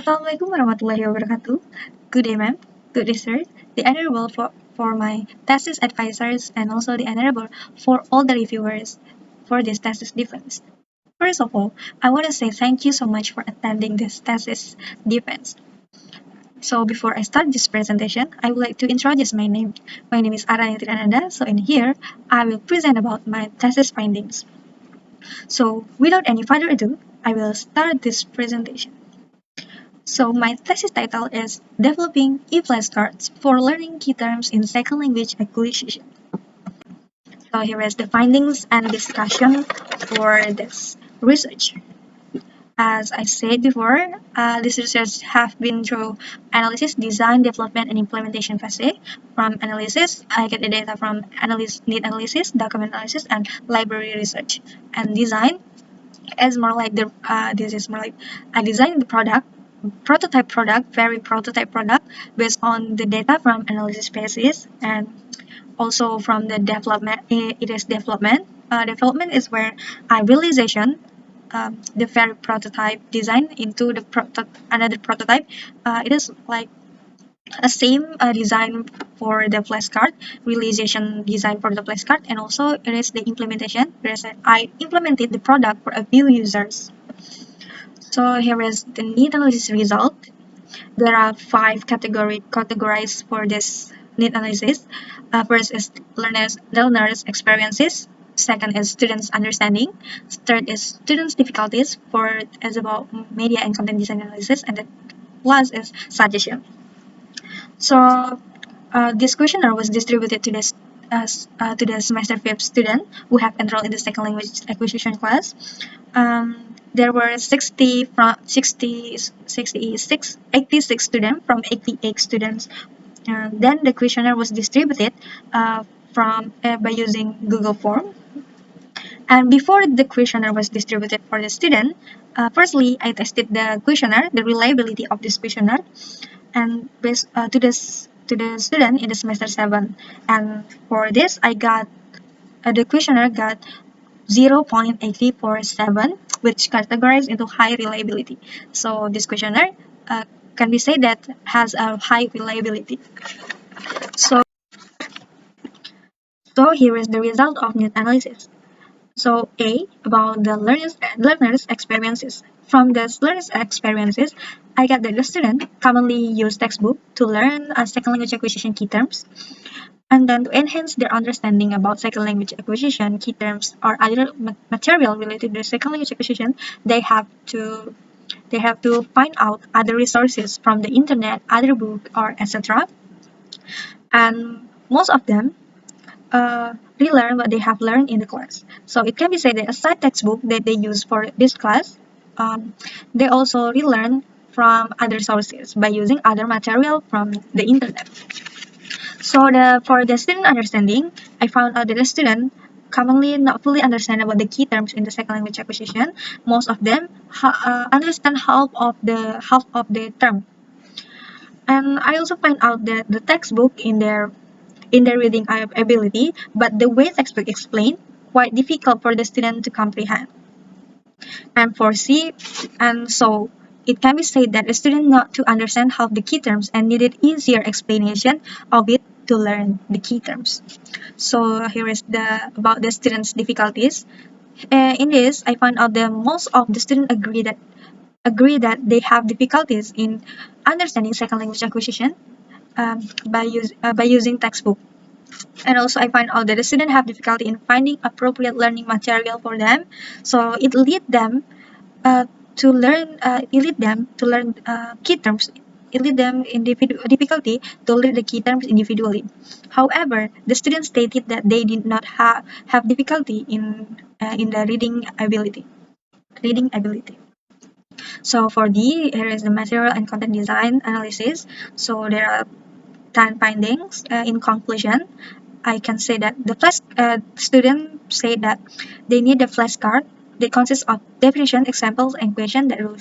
Assalamualaikum warahmatullahi wabarakatuh. Good day, ma'am. Good day, sir. The honorable for my thesis advisors and also the honorable for all the reviewers for this thesis defense. First of all, I want to say thank you so much for attending this thesis defense. So before I start this presentation, I would like to introduce my name. My name is Araniti Ananda. So in here, I will present about my thesis findings. So without any further ado, I will start this presentation. So my thesis title is Developing e-flashcards for Learning Key Terms in Second Language Acquisition. So here is the findings and discussion for this research. As I said before, this research have been through analysis, design, development, and implementation phase. From analysis, I get the data from need analysis, document analysis, and library research. And design is more like this is more like I designed the prototype product, very prototype product based on the data from analysis phases, and also from the development. It is development. Development is where realization the very prototype design into the another prototype. It is like a same design for the flashcard, realization design for the flashcard, and also it is the implementation. Whereas I implemented the product for a few users. So here is the need analysis result. There are 5 categorized for this need analysis. First is learners experiences. Second is students understanding. Third is students difficulties. Fourth is about media and content design analysis, and the last is suggestion. So this questionnaire was distributed to the semester 5 student who have enrolled in the second language acquisition class. There were 86 students from 88 students. Then the questionnaire was distributed by using Google Form. And before the questionnaire was distributed for the student, firstly, I tested the questionnaire, the reliability of this questionnaire, and based to the student in the semester 7. And for this, I got the questionnaire got 0.8347, which categorized into high reliability. So this questionnaire can be said that has a high reliability. So here is the result of need analysis. So A, about the learners experiences. From the learners experiences, I got that the student commonly use textbook to learn second language acquisition key terms. And then to enhance their understanding about second language acquisition key terms or other material related to second language acquisition, they have to find out other resources from the internet, other book, or etc. And most of them relearn what they have learned in the class. So it can be said that aside textbook that they use for this class, they also relearn from other sources by using other material from the internet. So for the student understanding, I found out that the student commonly not fully understand about the key terms in the second language acquisition. Most of them understand half of the term. And I also find out that the textbook in their reading ability, but the way textbook explained quite difficult for the student to comprehend. And for C, and so it can be said that the student not to understand half the key terms and needed easier explanation of it to learn the key terms. So here is about the students' difficulties. In this, I found out that most of the students agree that they have difficulties in understanding second language acquisition by using textbook. And also I find out that the students have difficulty in finding appropriate learning material for them. So it lead them to learn key terms. It lead them in difficulty to learn the key terms individually. However, the students stated that they did not have difficulty in the reading ability. So for D, here is the material and content design analysis. So there are 10 findings. In conclusion, I can say that the students say that they need a flashcard that consists of definition, examples, and questions that are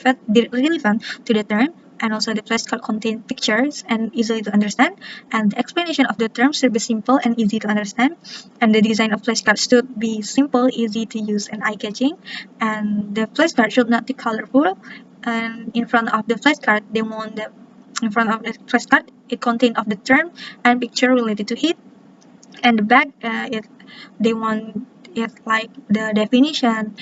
relevant to the term. And also the flashcard contain pictures and easily to understand. And the explanation of the terms should be simple and easy to understand. And the design of flashcards should be simple, easy to use, and eye-catching. And the flashcard should not be colorful. and in front of the flashcard they want the in front of the flashcard it contains of the term and picture related to it, and the back they want it like the definition,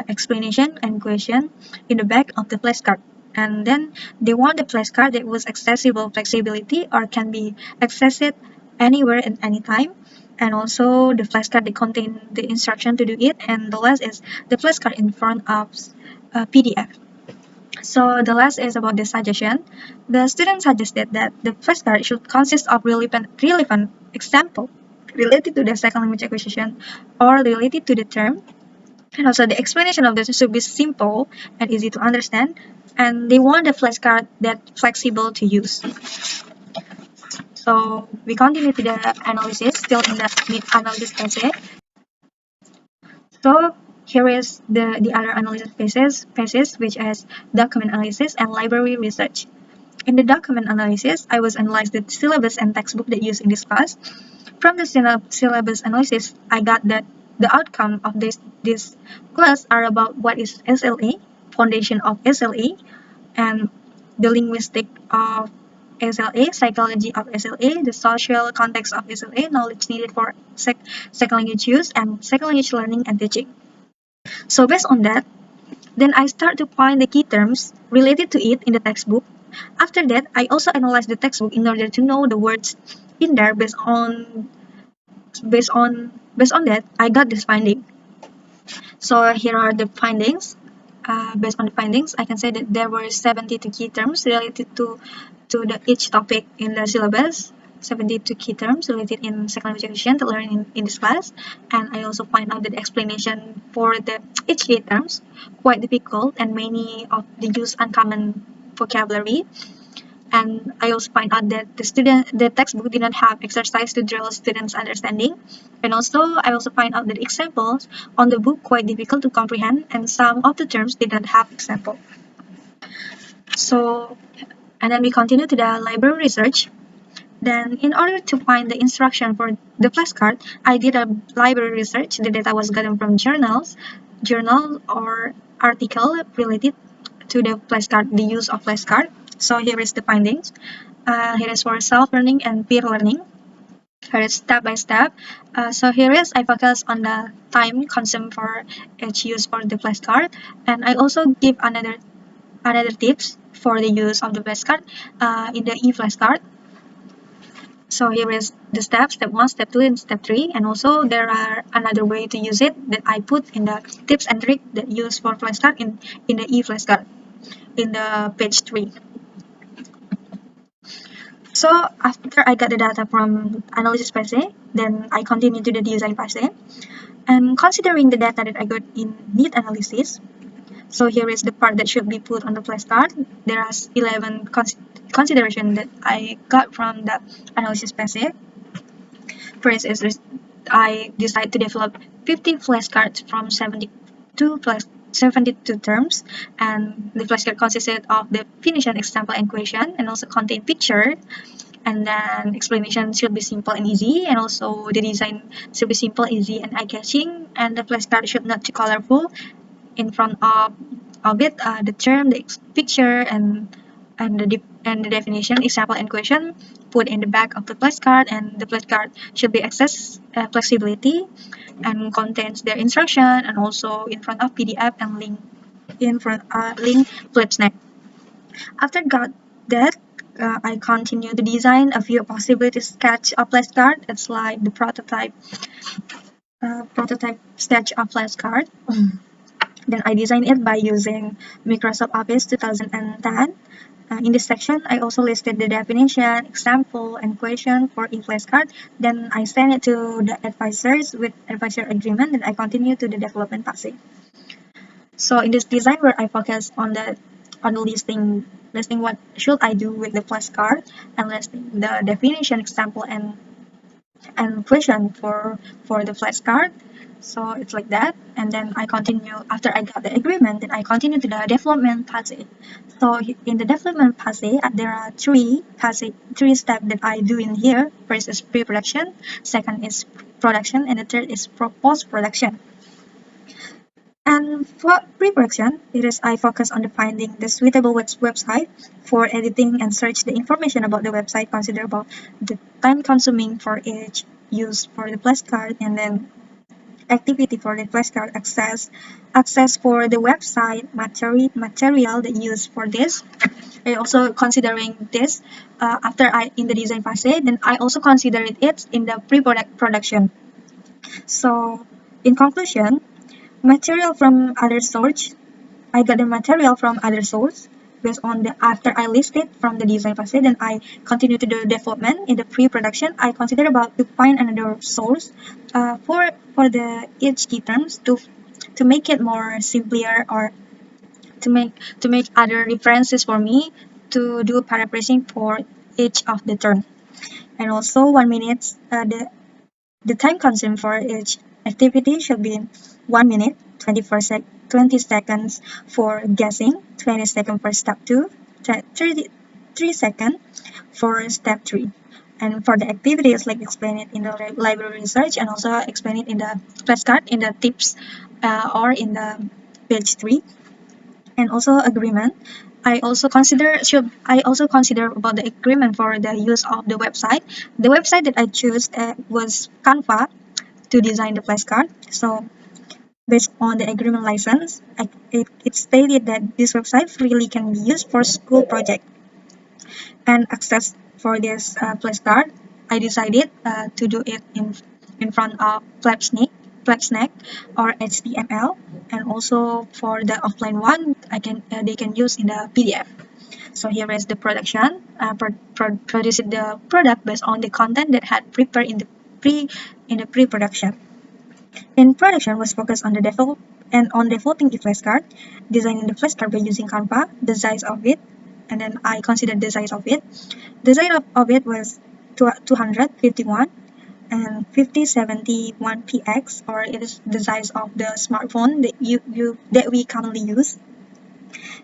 explanation and question in the back of the flashcard. And then they want the flashcard that was accessible flexibility or can be accessed anywhere at any time, and also the flashcard that contain the instruction to do it, and the last is the flashcard in front of PDF. So the last is about the suggestion. The student suggested that the flashcard should consist of relevant example related to the second language acquisition or related to the term. And also the explanation of this should be simple and easy to understand. And they want the flashcard that flexible to use. So we continue to the analysis, still in the mid-analysis essay. So here is the other analysis phases, which is document analysis and library research. In the document analysis, I was analyzed the syllabus and textbook that used in this class. From the syllabus analysis, I got that the outcome of this class are about what is SLA, foundation of SLA, and the linguistic of SLA, psychology of SLA, the social context of SLA, knowledge needed for second language use, and second language learning and teaching. So based on that, then I start to find the key terms related to it in the textbook. After that, I also analyze the textbook in order to know the words in there. Based on that, I got this finding. So here are the findings. Based on the findings, I can say that there were 72 key terms related to each topic in the syllabus. 72 key terms related in second language acquisition to learn in this class, and I also find out that the explanation for each key terms quite difficult and many of the use uncommon vocabulary. And I also find out that the textbook did not have exercise to drill students' understanding. And also, I also find out that examples on the book quite difficult to comprehend, and some of the terms did not have example. So, and then we continue to the library research. Then, in order to find the instruction for the flashcard, I did a library research. The data was gotten from journal or article related to the flashcard, the use of flashcard. So here is the findings. Here is for self-learning and peer learning. Here is step by step. So here is I focus on the time consumed for each use for the flashcard, and I also give another tips for the use of the flashcard in the e-flashcard. So here is the step 1, step 2, and step 3, and also there are another way to use it that I put in the tips and tricks that use for flashcard in the e-flashcard in the page 3. So after I got the data from analysis phase, then I continue to the design phase. And considering the data that I got in need analysis, so here is the part that should be put on the flashcard. There are 11 considerations that I got from the analysis phase. First is I decided to develop 50 flashcards from 72 terms, and the flashcard consisted of the definition, example, and question, and also contain picture. And then explanation should be simple and easy, and also the design should be simple, easy, and eye-catching. And the flashcard should not too colorful. In front of it, the term, the picture, and the definition, example, and question put in the back of the flashcard. And the flashcard should be access flexibility and contains their instruction, and also in front of PDF and link Flipsnack. After got that, I continue to design a few possibility sketch of flashcard. It's like the prototype sketch of flashcard. Then I designed it by using Microsoft Office 2010. In this section, I also listed the definition, example, and question for e-flashcard. Then I send it to the advisors with advisor agreement, and I continue to the development phase. So in this design where I focus on the listing what should I do with the flashcard, and listing the definition, example, and question for the flashcard. So it's like that, and then I continue after I got the agreement. Then I continue to the development phase. So in the development phase, there are three steps that I do in here. First is pre-production, second is production, and the third is post-production. And for pre-production, it is I focus on the finding the suitable website for editing and search the information about the website, consider about the time consuming for each use for the flashcard, and then activity for the flashcard access for the website material that used for this. I also considering this after I in the design phase, then I also consider it in the pre-production. So in conclusion, material from other source. I got the material from other source based on the after I list it from the design phase, then I continue to do development in the pre-production. I consider about to find another source for the each key terms to make it more simpler, or to make other references for me to do paraphrasing for each of the term. And also 1 minute, the time consumed for each activity should be 1 minute, 20 seconds for guessing, 20 seconds for step 2, 33 seconds for step 3. And for the activities, like explain it in the library research, and also explain it in the flashcard, in the tips, or in the page 3. And also agreement. I also consider about the agreement for the use of the website. The website that I chose was Canva to design the flashcard. So based on the agreement license, it stated that this website freely can be used for school project. And access for this flashcard, I decided to do it in front of FlapSnake or HTML, and also for the offline one, they can use in the PDF. So here is the production, producing the product based on the content that had prepared in the pre-production. In production was focused on the developing the flashcard, designing the flashcard by using Canva, the size of it, and then I considered the size of it. The size of it was 251 and 5071px, or it is the size of the smartphone that we commonly use.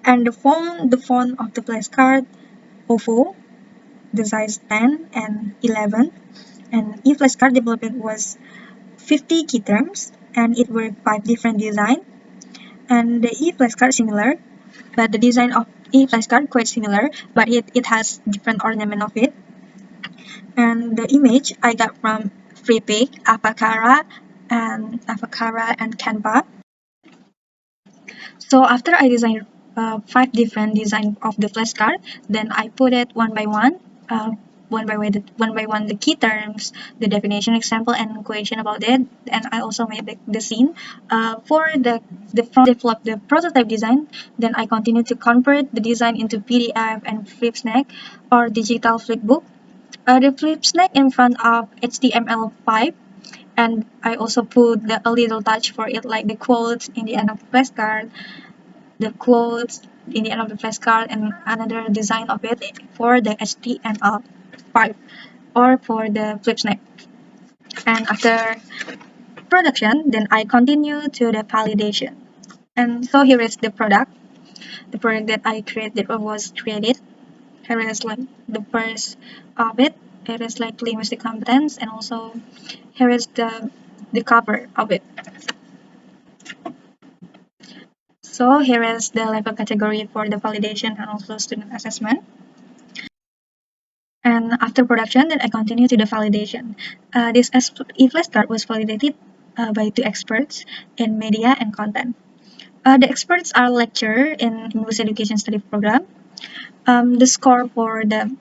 And the font of the flashcard, OVO, the size 10 and 11. And e-flashcard development was 50 key terms, and it were 5 different design. And the e-flashcard similar, but the design of e-flashcard quite similar, but it has different ornament of it. And the image I got from Freepik, Avacara, and Canva. So after I designed 5 different design of the flashcard, then I put it one by one the key terms, the definition, example, and question about it. And I also made the scene for the develop the prototype design. Then I continue to convert the design into PDF and FlipSnake or digital flipbook. The FlipSnake in front of HTML5, and I also put a little touch for it, like the quotes in the end of the flashcard, and another design of it for the HTML5 or for the FlipSnake. And after production, then I continue to the validation. And so here is the product that I created, or was created. Here is like the first of it. It is like linguistic competence, and also here is the cover of it. So here is the level category for the validation and also student assessment. And after production, then I continue to the validation. This e-flashcard was validated by 2 experts in media and content. The experts are lecturer in English Education Study Program. The score for the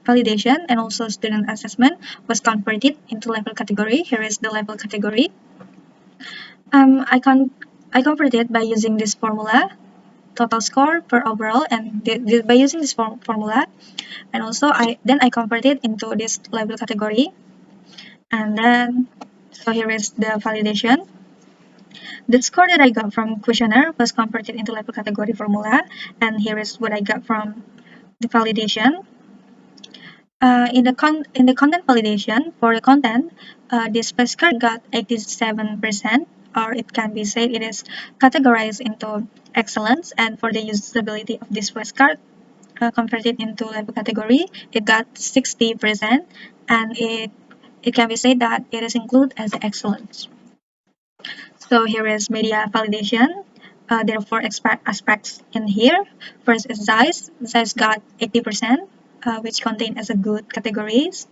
validation and also student assessment was converted into level category. Here is the level category. I converted by using this formula, total score per overall, and by using this formula, and also I converted into this level category. And then so here is the validation. The score that I got from questionnaire was converted into level category formula, and here is what I got from the validation. In the content validation, for the content, this flashcard got 87%, or it can be said it is categorized into excellence. And for the usability of this flashcard, converted into level category, it got 60%, and it can be said that it is included as excellence. So here is media validation. There are four aspects in here. First is size. Size got 80%, which contain as a good categories.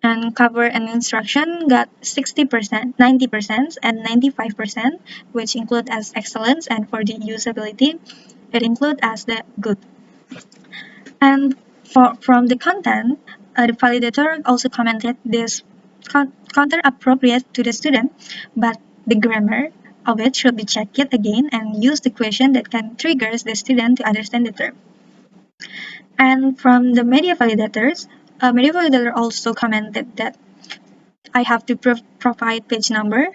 And cover and instruction got 60%, 90%, and 95%, which include as excellence, and for the usability, it include as the good. And from the content, the validator also commented this content appropriate to the student, but the grammar of it should be checked yet again and use the question that can trigger the student to understand the term. And from the media validator also commented that I have to provide page number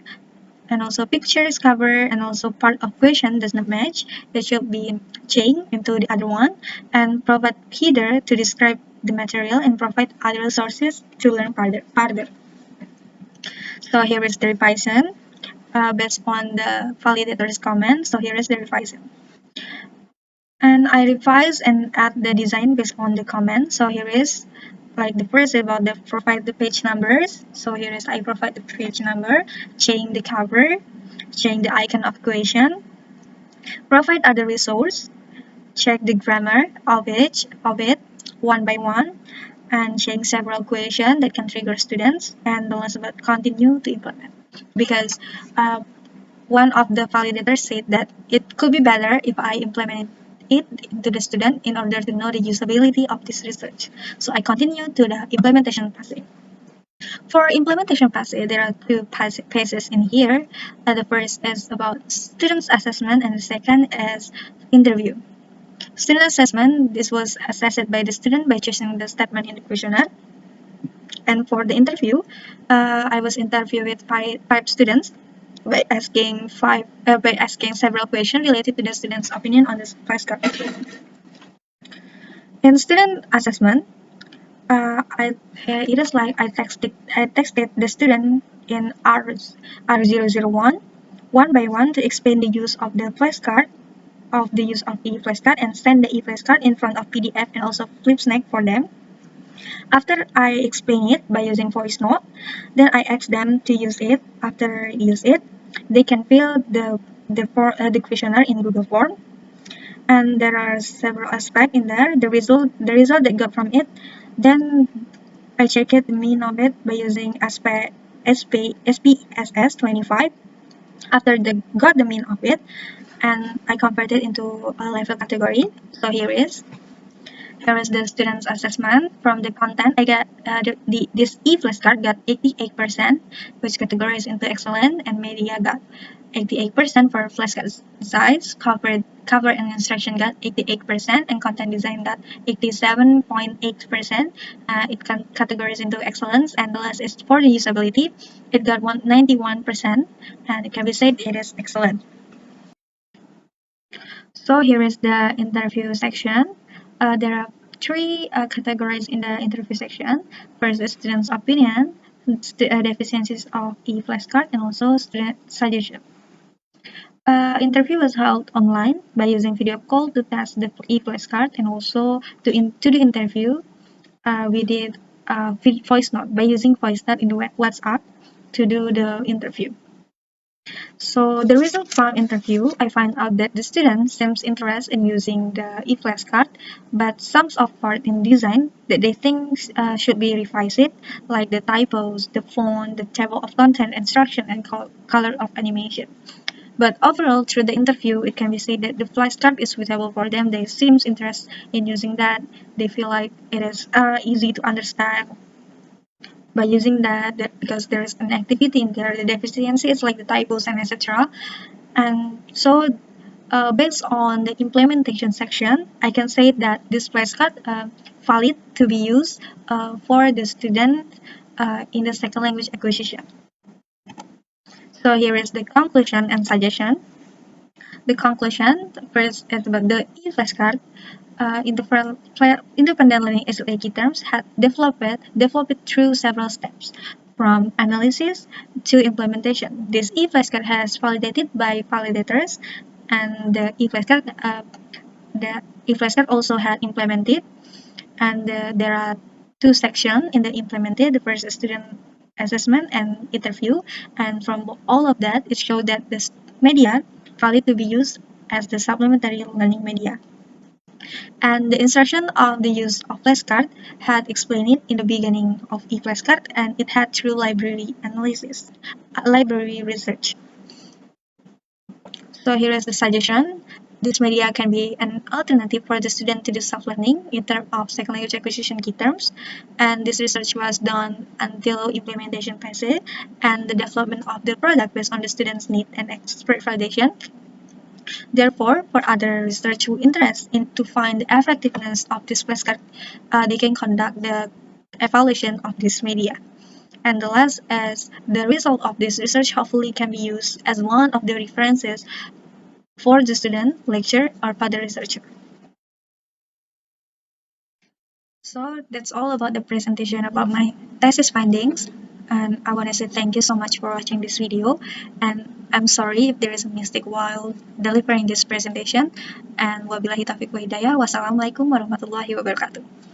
and also pictures cover and also part of question does not match. It should be changed into the other one and provide header to describe the material and provide other sources to learn further. So here is the revision based on the validator's comment. So here is the revision. And I revise and add the design based on the comment. So here is like the first about the provide the page numbers. So here is I provide the page number, change the cover, change the icon of question, provide other resource, check the grammar of it one by one, and change several questions that can trigger students, and the last about continue to implement. Because one of the validators said that it could be better if I implement it to the student in order to know the usability of this research. So I continue to the implementation passage. For implementation passage, there are two phases in here. The first is about students assessment and the second is interview. Student assessment, this was assessed by the student by choosing the statement in the questionnaire. And for the interview, I was interviewed with five students by asking several questions related to the student's opinion on this flashcard. In student assessment, it is like I texted the student in R001 one by one to explain the use of the flashcard, of the use of e-flashcard, and send the e-flashcard in front of PDF and also Flipsnack for them. After I explain it by using voice note, then I ask them to use it. After use it, they can fill the questionnaire in Google Form. And there are several aspects in there. The result they got from it. Then I check it the mean of it by using SPSS 25. After they got the mean of it, and I convert it into a level category. So here is the student's assessment. From the content, I got this e-flashcard got 88%, which categorized into excellent, and media got 88% for flashcard size, cover and instruction got 88%, and content design got 87.8%. It can categorize into excellence, and the last is for the usability. It got 91%, and it can be said it is excellent. So here is the interview section. There are three categories in the interview section. First is student's opinion, deficiencies of e-flashcard, and also student suggestion. Interview was held online by using video call to test the e-flashcard, and also to the interview, we did voice note by using voice note in the WhatsApp to do the interview. So the result from interview, I find out that the student seems interested in using the e-flashcard, but some of part in design that they think should be revised, like the typos, the font, the table of content, instruction, and color of animation. But overall, through the interview, it can be said that the flashcard is suitable for them. They seem interested in using that. They feel like it is easy to understand by using that because there is an activity in there. The deficiency is like the typos and etc. And so based on the implementation section, I can say that this flashcard valid to be used for the student in the second language acquisition. So here is the conclusion and suggestion. The conclusion first is about the e-flashcard. Independent learning SLA key terms had developed through several steps, from analysis to implementation. This e-flashcard has validated by validators, and the e-flashcard also had implemented. And there are two sections in the implemented. The first is student assessment and interview, and from all of that, it showed that this media valid to be used as the supplementary learning media. And the instruction of the use of flashcard had explained it in the beginning of eFlashcard, and it had through library analysis, library research. So here is the suggestion. This media can be an alternative for the student to do self-learning in terms of second language acquisition key terms. And this research was done until implementation phase and the development of the product based on the student's need and expert validation. Therefore, for other research who interest in to find the effectiveness of this flashcard, they can conduct the evaluation of this media. And the last is the result of this research hopefully can be used as one of the references for the student, lecturer, or further researcher. So that's all about the presentation about my thesis findings. And I want to say thank you so much for watching this video. And I'm sorry if there is a mistake while delivering this presentation. And wabillahi taufiq wa hidayah. Wassalamualaikum warahmatullahi wabarakatuh.